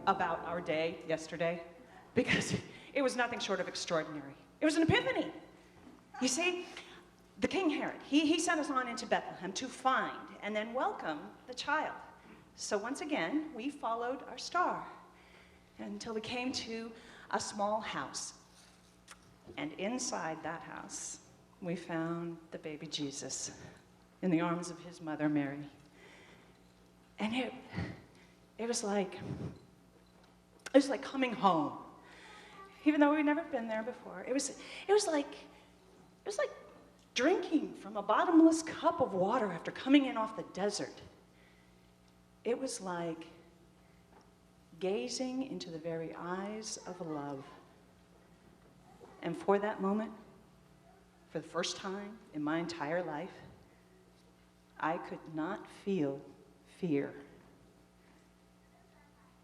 about our day yesterday because it was nothing short of extraordinary. It was an epiphany. You see, the King Herod, he sent us on into Bethlehem to find and then welcome the child. So once again, we followed our star until we came to a small house. And inside that house, we found the baby Jesus in the arms of his mother, Mary. And it was like coming home, even though we'd never been there before. It was like drinking from a bottomless cup of water after coming in off the desert. It was like gazing into the very eyes of love. And for that moment, for the first time in my entire life, I could not feel fear.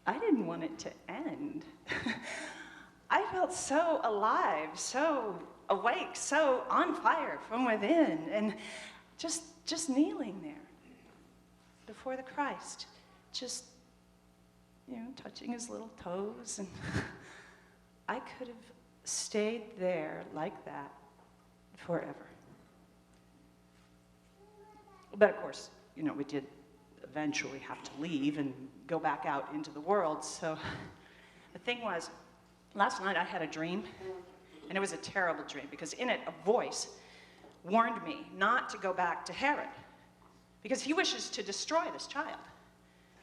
I didn't want it to end. I felt so alive, so awake, so on fire from within, and just kneeling there before the Christ, just, touching his little toes. And I could have stayed there like that forever. But of course, we did eventually have to leave and go back out into the world. So the thing was, last night I had a dream, and it was a terrible dream because in it a voice warned me not to go back to Herod because he wishes to destroy this child.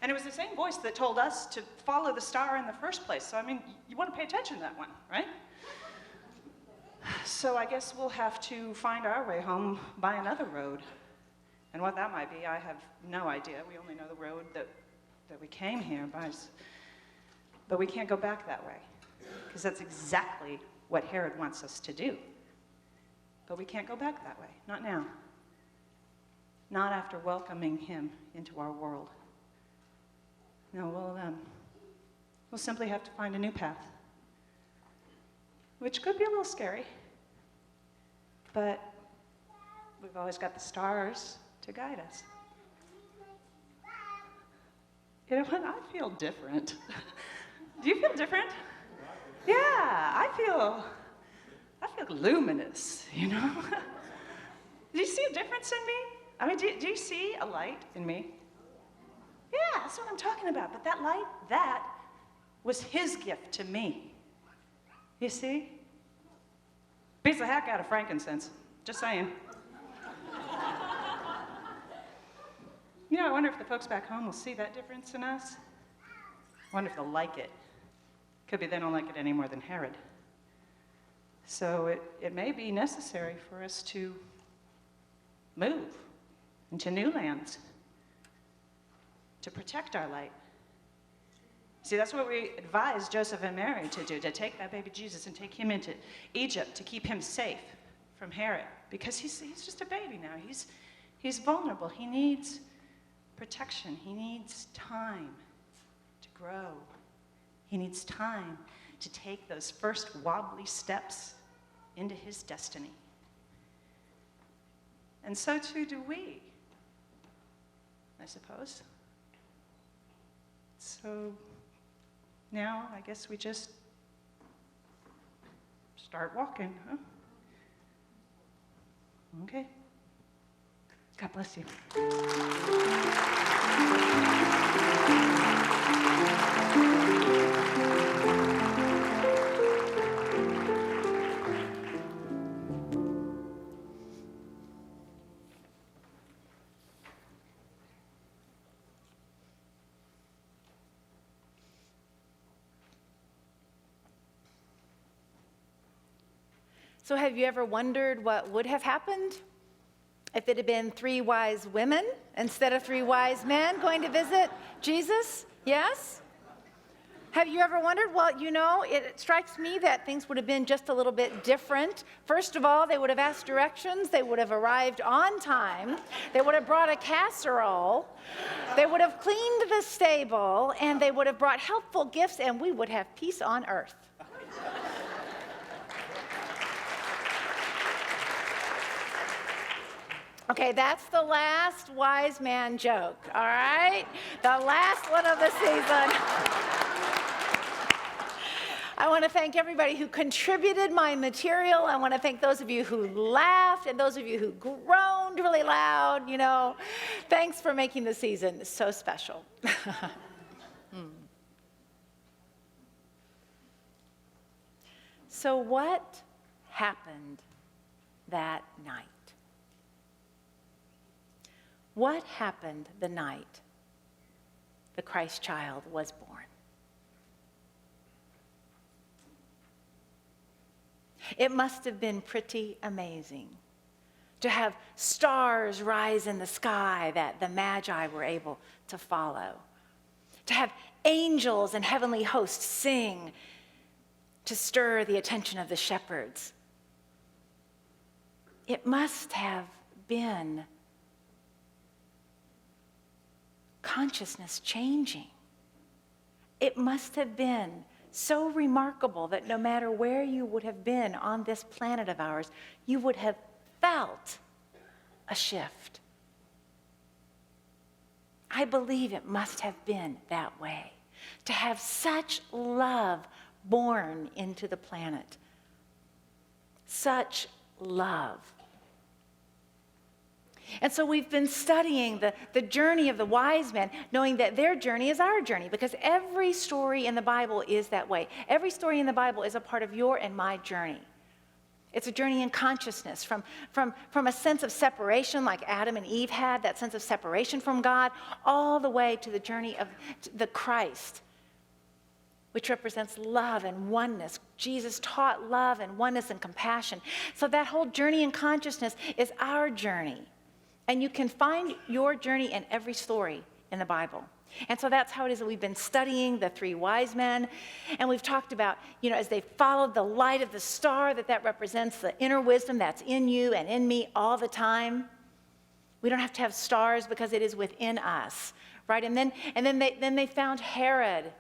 And it was the same voice that told us to follow the star in the first place. So, you want to pay attention to that one, right? So I guess we'll have to find our way home by another road. And what that might be, I have no idea. We only know the road that we came here by. But we can't go back that way, because that's exactly what Herod wants us to do. But we can't go back that way, not now. Not after welcoming him into our world. No, we'll simply have to find a new path, which could be a little scary, but we've always got the stars to guide us. You know what? I feel different. Do you feel different? Yeah, I feel luminous, Do you see a difference in me? Do you see a light in me? Yeah, that's what I'm talking about. But that light, that was his gift to me. You see? Beats the heck out of frankincense. Just saying. I wonder if the folks back home will see that difference in us. I wonder if they'll like it. Could be they don't like it any more than Herod. So it may be necessary for us to move into new lands to protect our light. See, that's what we advised Joseph and Mary to do, to take that baby Jesus and take him into Egypt to keep him safe from Herod, because he's just a baby now. He's vulnerable. He needs protection. He needs time to grow. He needs time to take those first wobbly steps into his destiny. And so too do we, I suppose. So now I guess we just start walking, huh? Okay. God bless you. So have you ever wondered what would have happened if it had been 3 wise women instead of 3 wise men going to visit Jesus? Yes? Have you ever wondered? Well, it strikes me that things would have been just a little bit different. First of all, they would have asked directions. They would have arrived on time. They would have brought a casserole. They would have cleaned the stable, and they would have brought helpful gifts, and we would have peace on earth. Okay, that's the last wise man joke, all right? The last one of the season. I want to thank everybody who contributed my material. I want to thank those of you who laughed and those of you who groaned really loud, you know. Thanks for making the season so special. So what happened that night? What happened the night the Christ child was born? It must have been pretty amazing to have stars rise in the sky that the Magi were able to follow, to have angels and heavenly hosts sing to stir the attention of the shepherds. It must have been consciousness changing. It must have been so remarkable that no matter where you would have been on this planet of ours, you would have felt a shift. I believe it must have been that way, to have such love born into the planet. Such love. And so we've been studying the journey of the wise men, knowing that their journey is our journey, because every story in the Bible is that way. Every story in the Bible is a part of your and my journey. It's a journey in consciousness, from a sense of separation like Adam and Eve had, that sense of separation from God, all the way to the journey of the Christ, which represents love and oneness. Jesus taught love and oneness and compassion. So that whole journey in consciousness is our journey. And you can find your journey in every story in the Bible. And so that's how it is that we've been studying the three wise men. And we've talked about, as they followed the light of the star, that represents the inner wisdom that's in you and in me all the time. We don't have to have stars because it is within us, right? And then they found Herod,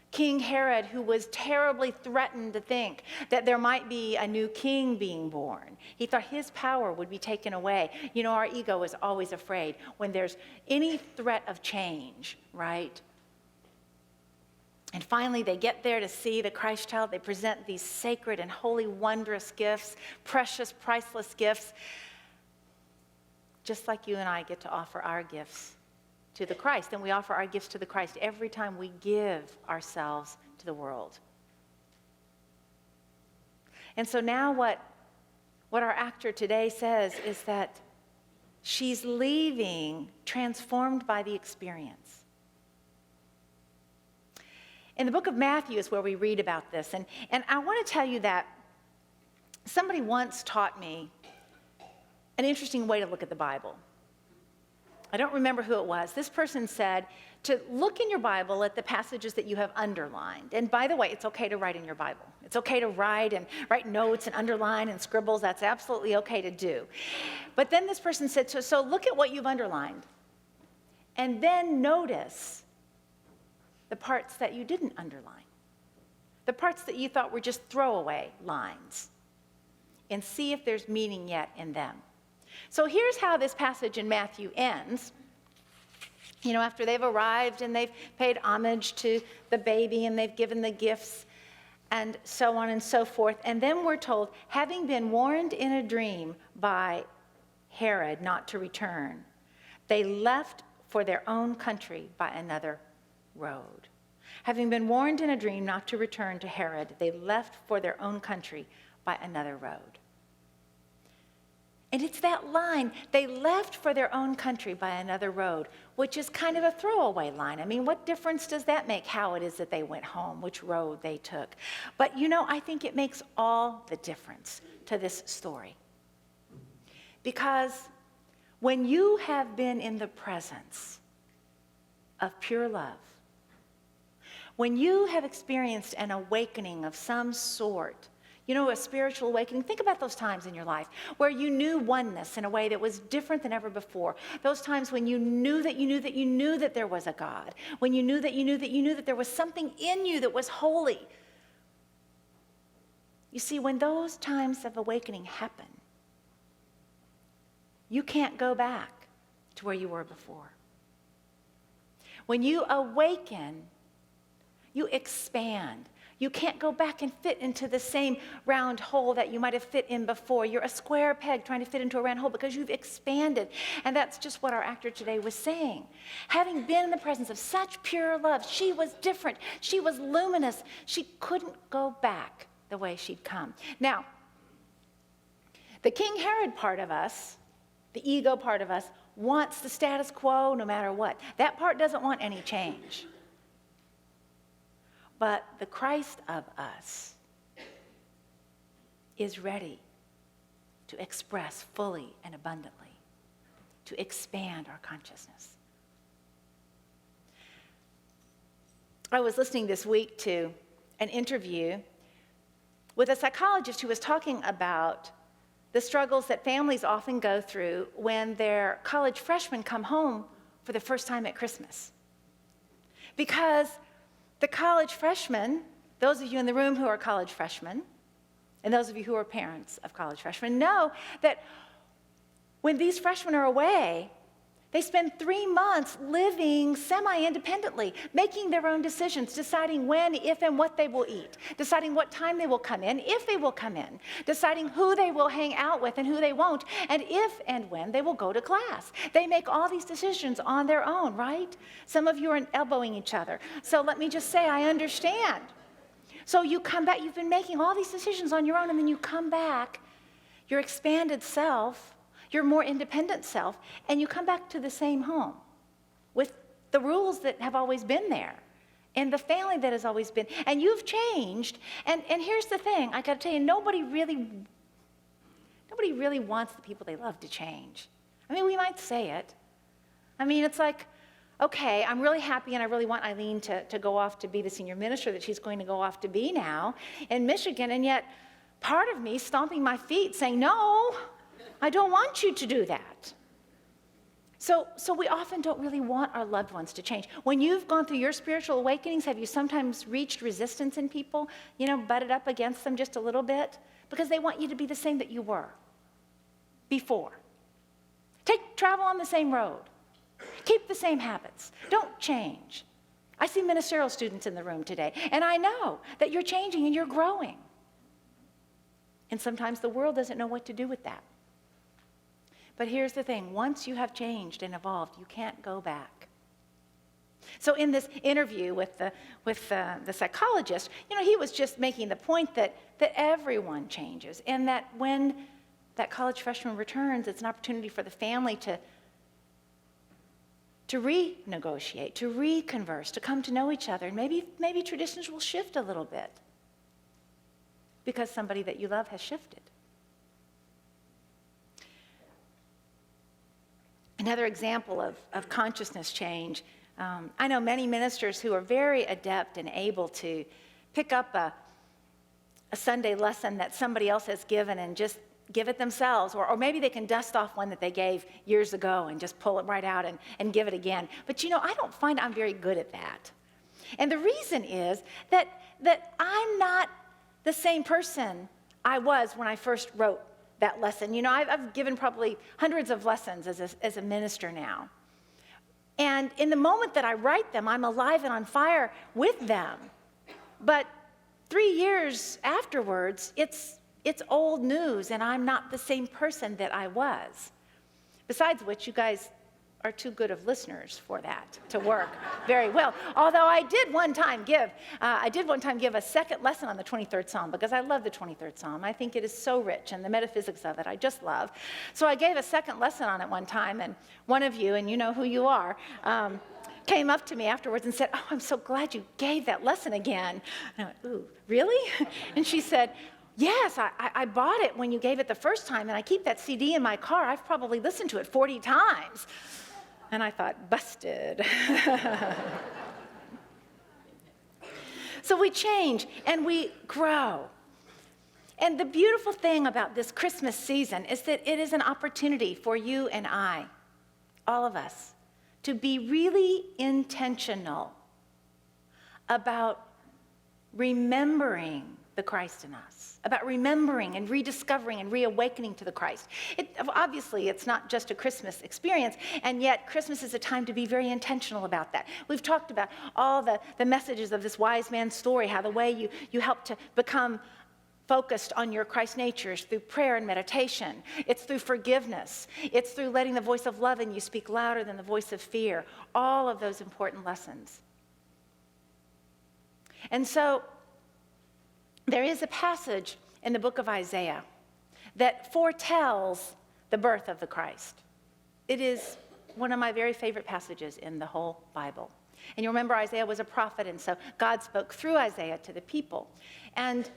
King Herod, who was terribly threatened to think that there might be a new king being born. He thought his power would be taken away. Our ego is always afraid when there's any threat of change, right? And finally, they get there to see the Christ child. They present these sacred and holy, wondrous gifts, precious, priceless gifts, just like you and I get to offer our gifts to the Christ. And we offer our gifts to the Christ every time we give ourselves to the world. And so now what our actor today says is that she's leaving transformed by the experience. In the book of Matthew is where we read about this. And I want to tell you that somebody once taught me an interesting way to look at the Bible. I don't remember who it was. This person said to look in your Bible at the passages that you have underlined. And by the way, it's okay to write in your Bible. It's okay to write notes and underline and scribbles. That's absolutely okay to do. But then this person said, so look at what you've underlined. And then notice the parts that you didn't underline. The parts that you thought were just throwaway lines. And see if there's meaning yet in them. So here's how this passage in Matthew ends. After they've arrived and they've paid homage to the baby and they've given the gifts and so on and so forth. And then we're told, having been warned in a dream by Herod not to return, they left for their own country by another road. Having been warned in a dream not to return to Herod, they left for their own country by another road. And it's that line, they left for their own country by another road, which is kind of a throwaway line. I mean, what difference does that make how it is that they went home, which road they took? But I think it makes all the difference to this story. Because when you have been in the presence of pure love, when you have experienced an awakening of some sort, a spiritual awakening. Think about those times in your life where you knew oneness in a way that was different than ever before. Those times when you knew that there was a God. When you knew that there was something in you that was holy. You see, when those times of awakening happen, you can't go back to where you were before. When you awaken, you expand. You can't go back and fit into the same round hole that you might have fit in before. You're a square peg trying to fit into a round hole because you've expanded. And that's just what our actor today was saying. Having been in the presence of such pure love, she was different. She was luminous. She couldn't go back the way she'd come. Now, the King Herod part of us, the ego part of us, wants the status quo no matter what. That part doesn't want any change. But the Christ of us is ready to express fully and abundantly, to expand our consciousness. I was listening this week to an interview with a psychologist who was talking about the struggles that families often go through when their college freshmen come home for the first time at Christmas. Because the college freshmen, those of you in the room who are college freshmen, and those of you who are parents of college freshmen, know that when these freshmen are away, they spend 3 months living semi-independently, making their own decisions, deciding when, if, and what they will eat, deciding what time they will come in, if they will come in, deciding who they will hang out with and who they won't, and if and when they will go to class. They make all these decisions on their own, right? Some of you are elbowing each other. So let me just say, I understand. So you come back, you've been making all these decisions on your own, and then you come back, your expanded self, your more independent self, and you come back to the same home with the rules that have always been there and the family that has always been. And you've changed. And here's the thing. I got to tell you, nobody really wants the people they love to change. I mean, we might say it. I mean, it's like, okay, I'm really happy and I really want Eileen to go off to be the senior minister that she's going to go off to be now in Michigan. And yet part of me stomping my feet saying, no, I don't want you to do that. So we often don't really want our loved ones to change. When you've gone through your spiritual awakenings, have you sometimes reached resistance in people, butted up against them just a little bit? Because they want you to be the same that you were before. Travel on the same road. Keep the same habits. Don't change. I see ministerial students in the room today, and I know that you're changing and you're growing. And sometimes the world doesn't know what to do with that. But here's the thing, once you have changed and evolved, you can't go back. So in this interview with the psychologist, he was just making the point that everyone changes, and that when that college freshman returns, it's an opportunity for the family to renegotiate, to reconverse, to come to know each other. And maybe traditions will shift a little bit because somebody that you love has shifted. Another example of consciousness change, I know many ministers who are very adept and able to pick up a Sunday lesson that somebody else has given and just give it themselves, or maybe they can dust off one that they gave years ago and just pull it right out and give it again. But I don't find I'm very good at that. And the reason is that I'm not the same person I was when I first wrote that lesson. I've given probably hundreds of lessons as a minister now. And in the moment that I write them, I'm alive and on fire with them. But 3 years afterwards, it's old news, and I'm not the same person that I was. Besides which, you guys are too good of listeners for that to work very well. Although I did one time give a second lesson on the 23rd Psalm, because I love the 23rd Psalm. I think it is so rich, and the metaphysics of it I just love. So I gave a second lesson on it one time, and one of you, and you know who you are, came up to me afterwards and said, "Oh, I'm so glad you gave that lesson again." And I went, "Ooh, really?" And she said, "Yes, I bought it when you gave it the first time, and I keep that CD in my car. I've probably listened to it 40 times. And I thought, busted. So we change and we grow. And the beautiful thing about this Christmas season is that it is an opportunity for you and I, all of us, to be really intentional about remembering the Christ in us, about remembering and rediscovering and reawakening to the Christ. Obviously, it's not just a Christmas experience, and yet Christmas is a time to be very intentional about that. We've talked about all the messages of this wise man's story, how the way you help to become focused on your Christ nature is through prayer and meditation. It's through forgiveness. It's through letting the voice of love in you speak louder than the voice of fear. All of those important lessons. And so, there is a passage in the book of Isaiah that foretells the birth of the Christ. It is one of my very favorite passages in the whole Bible. And you remember Isaiah was a prophet, and so God spoke through Isaiah to the people. And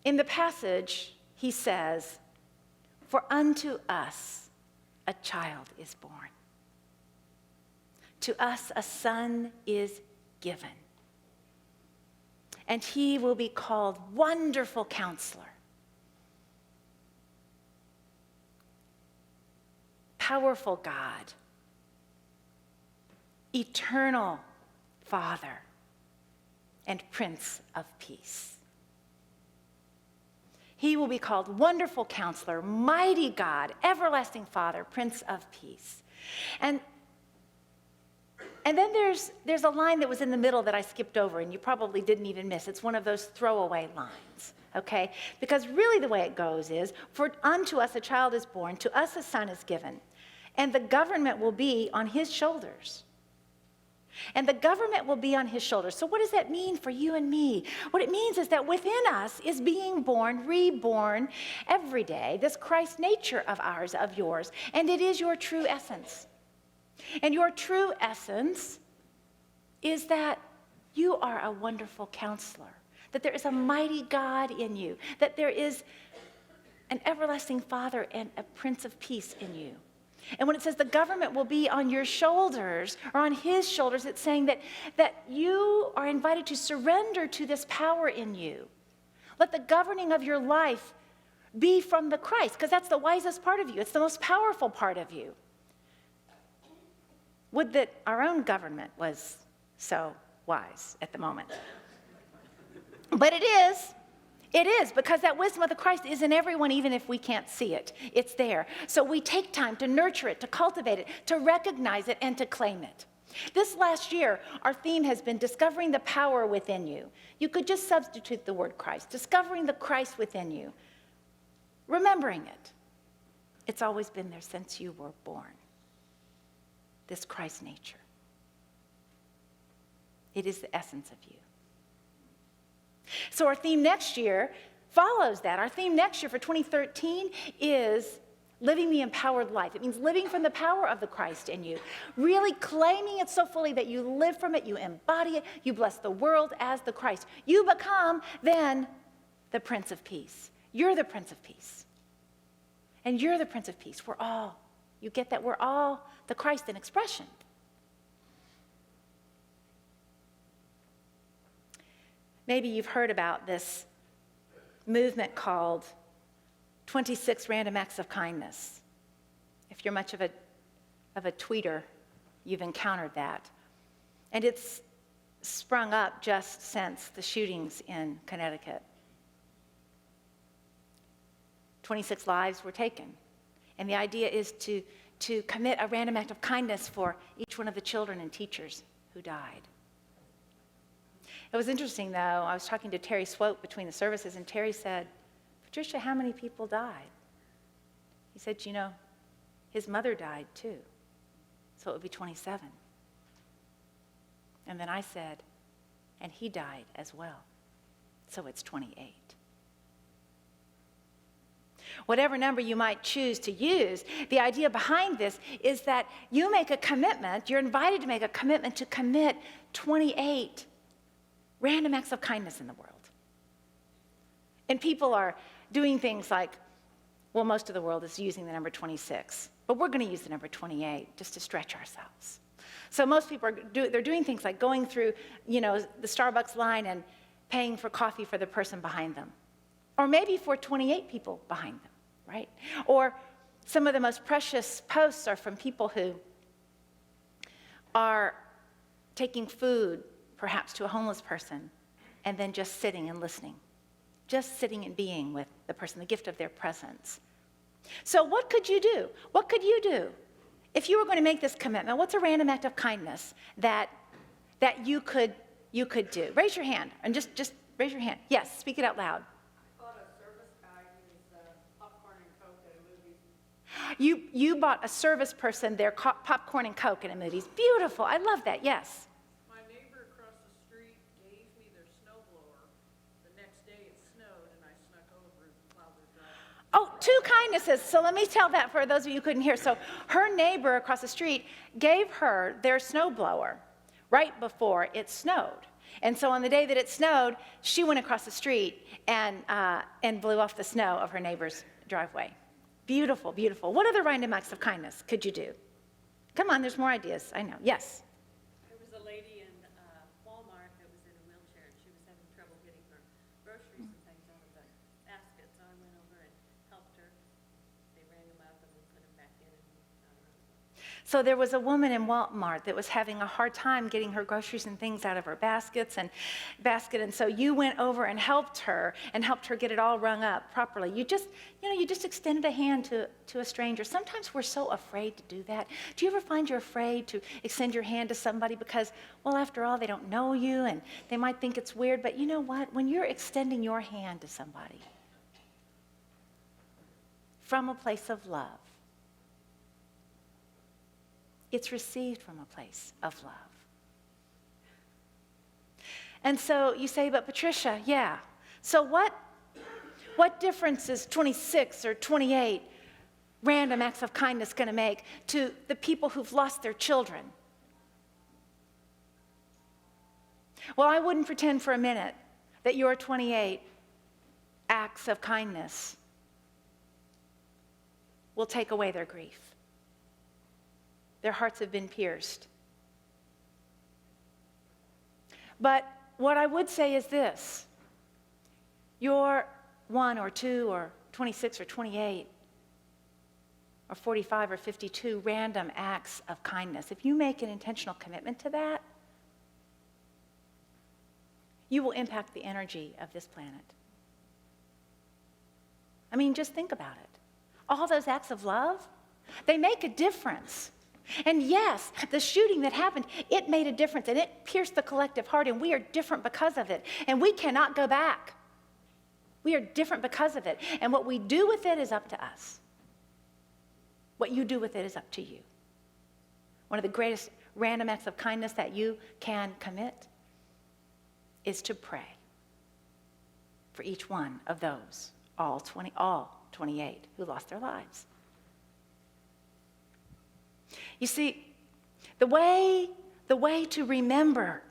in the passage, he says, "For unto us a child is born. To us a son is given. And he will be called Wonderful Counselor, Powerful God, Eternal Father, and Prince of Peace." He will be called Wonderful Counselor, Mighty God, Everlasting Father, Prince of Peace. And then there's a line that was in the middle that I skipped over, and you probably didn't even miss. It's one of those throwaway lines, okay? Because really the way it goes is, "For unto us a child is born, to us a son is given, and the government will be on his shoulders." And the government will be on his shoulders. So what does that mean for you and me? What it means is that within us is being born, reborn every day, this Christ nature of ours, of yours, and it is your true essence. And your true essence is that you are a wonderful counselor, that there is a mighty God in you, that there is an everlasting Father and a Prince of Peace in you. And when it says the government will be on your shoulders or on his shoulders, it's saying that you are invited to surrender to this power in you. Let the governing of your life be from the Christ, because that's the wisest part of you. It's the most powerful part of you. Would that our own government was so wise at the moment. But it is. It is, because that wisdom of the Christ is in everyone, even if we can't see it. It's there. So we take time to nurture it, to cultivate it, to recognize it, and to claim it. This last year, our theme has been discovering the power within you. You could just substitute the word Christ. Discovering the Christ within you. Remembering it. It's always been there since you were born. This Christ nature. It is the essence of you. So our theme next year follows that. Our theme next year for 2013 is living the empowered life. It means living from the power of the Christ in you. Really claiming it so fully that you live from it, you embody it, you bless the world as the Christ. You become then the Prince of Peace. You're the Prince of Peace. And you're the Prince of Peace. You get that? We're all the Christ in expression. Maybe you've heard about this movement called 26 Random Acts of Kindness. If you're much of a tweeter, you've encountered that. And it's sprung up just since the shootings in Connecticut. 26 lives were taken. And the idea is to commit a random act of kindness for each one of the children and teachers who died. It was interesting, though. I was talking to Terry Swope between the services, and Terry said, "Patricia, how many people died?" He said, his mother died too, so it would be 27. And then I said, and he died as well, so it's 28. Whatever number you might choose to use, the idea behind this is that you make a commitment, you're invited to make a commitment to commit 28 random acts of kindness in the world. And people are doing things like, well, most of the world is using the number 26, but we're going to use the number 28 just to stretch ourselves. So most people they're doing things like going through, the Starbucks line and paying for coffee for the person behind them. Or maybe for 28 people behind them, right? Or some of the most precious posts are from people who are taking food, perhaps to a homeless person, and then just sitting and listening just sitting and being with the person, the gift of their presence. So what could you do? What could you do? If you were going to make this commitment, what's a random act of kindness that you could do? Raise your hand, and just raise your hand. Yes, speak it out loud. I bought a service guy who's popcorn and Coke at a movie. You bought a service person their popcorn and Coke in a movie. Beautiful. I love that. Yes. My neighbor across the street gave me their snowblower. The next day it snowed, and I snuck over and plowed their driveway. Oh, two kindnesses. So let me tell that for those of you who couldn't hear. So her neighbor across the street gave her their snowblower right before it snowed. And so on the day that it snowed, she went across the street and blew off the snow of her neighbor's driveway. Beautiful, beautiful. What other random acts of kindness could you do? Come on, there's more ideas. I know. Yes. There was a lady in Walmart that was in a wheelchair, and she was having trouble getting her groceries and things out of the basket, so I went over and helped her. They rang them up, and we put them back in and out of them. So there was a woman in Walmart that was having a hard time getting her groceries and things out of her basket, and so you went over and helped her get it all rung up properly. You just extended a hand to a stranger. Sometimes we're so afraid to do that. Do you ever find you're afraid to extend your hand to somebody because, well, after all, they don't know you and they might think it's weird, but you know what? When you're extending your hand to somebody from a place of love, it's received from a place of love. And so you say, but Patricia, yeah. So what difference is 26 or 28 random acts of kindness going to make to the people who've lost their children? Well, I wouldn't pretend for a minute that your 28 acts of kindness will take away their grief. Their hearts have been pierced. But what I would say is this: your 1 or 2 or 26 or 28 or 45 or 52 random acts of kindness, if you make an intentional commitment to that, you will impact the energy of this planet. I mean, just think about it. All those acts of love, they make a difference. And yes, the shooting that happened, it made a difference, and it pierced the collective heart, and we are different because of it. And we cannot go back. We are different because of it. And what we do with it is up to us. What you do with it is up to you. One of the greatest random acts of kindness that you can commit is to pray for each one of those, all 28 who lost their lives. You see, the way to remember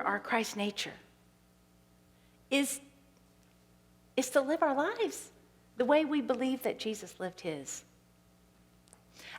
our Christ nature is to live our lives the way we believe that Jesus lived his.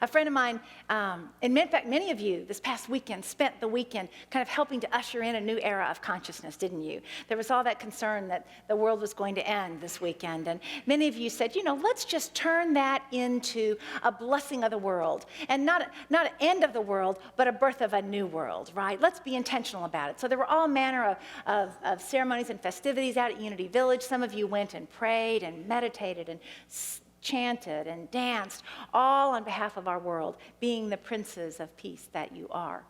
A friend of mine, and in fact, many of you this past weekend spent the weekend kind of helping to usher in a new era of consciousness, didn't you? There was all that concern that the world was going to end this weekend. And many of you said, let's just turn that into a blessing of the world. And not an end of the world, but a birth of a new world, right? Let's be intentional about it. So there were all manner of ceremonies and festivities out at Unity Village. Some of you went and prayed and meditated and chanted and danced, all on behalf of our world, being the princes of peace that you are.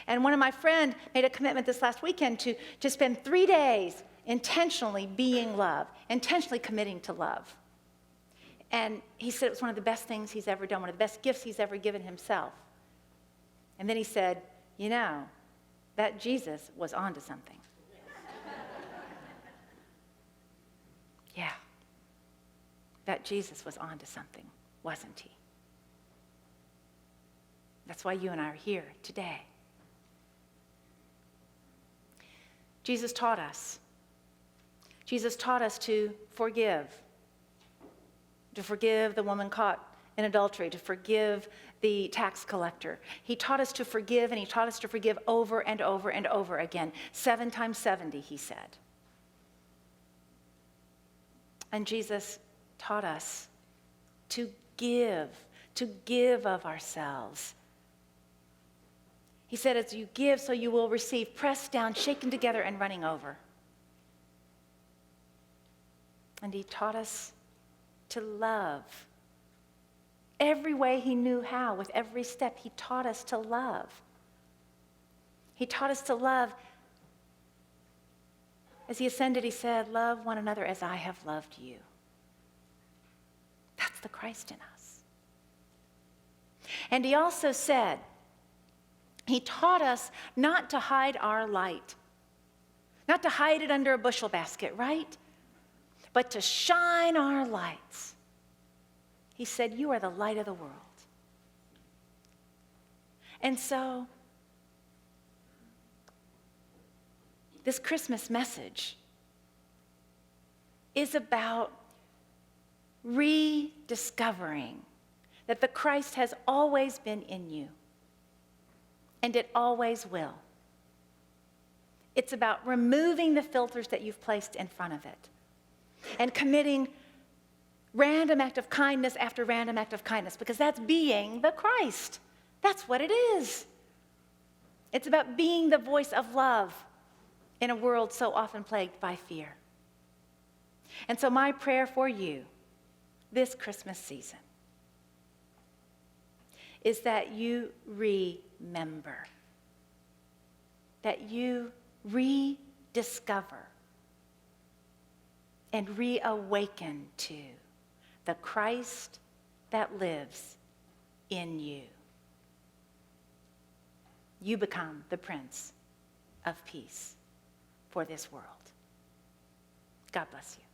And one of my friends made a commitment this last weekend to spend 3 days intentionally being love, intentionally committing to love. And he said it was one of the best things he's ever done, one of the best gifts he's ever given himself. And then he said, that Jesus was onto something. Yeah. That Jesus was onto something, wasn't he? That's why you and I are here today. Jesus taught us. Jesus taught us to forgive the woman caught in adultery, to forgive the tax collector. He taught us to forgive, and he taught us to forgive over and over and over again. 7 times 70, he said. And Jesus taught us to give of ourselves He said, as you give, so you will receive, pressed down, shaken together, and running over. And he taught us to love. Every way he knew how, with every step, he taught us to love. He taught us to love. As he ascended, he said, love one another as I have loved you. That's the Christ in us. And he also said, he taught us not to hide our light, not to hide it under a bushel basket, right? But to shine our lights. He said, you are the light of the world. And so, this Christmas message is about rediscovering that the Christ has always been in you, and it always will. It's about removing the filters that you've placed in front of it and committing random act of kindness after random act of kindness, because that's being the Christ. That's what it is. It's about being the voice of love in a world so often plagued by fear. And so my prayer for you this Christmas season is that you remember, that you rediscover and reawaken to the Christ that lives in you. You become the Prince of Peace for this world. God bless you.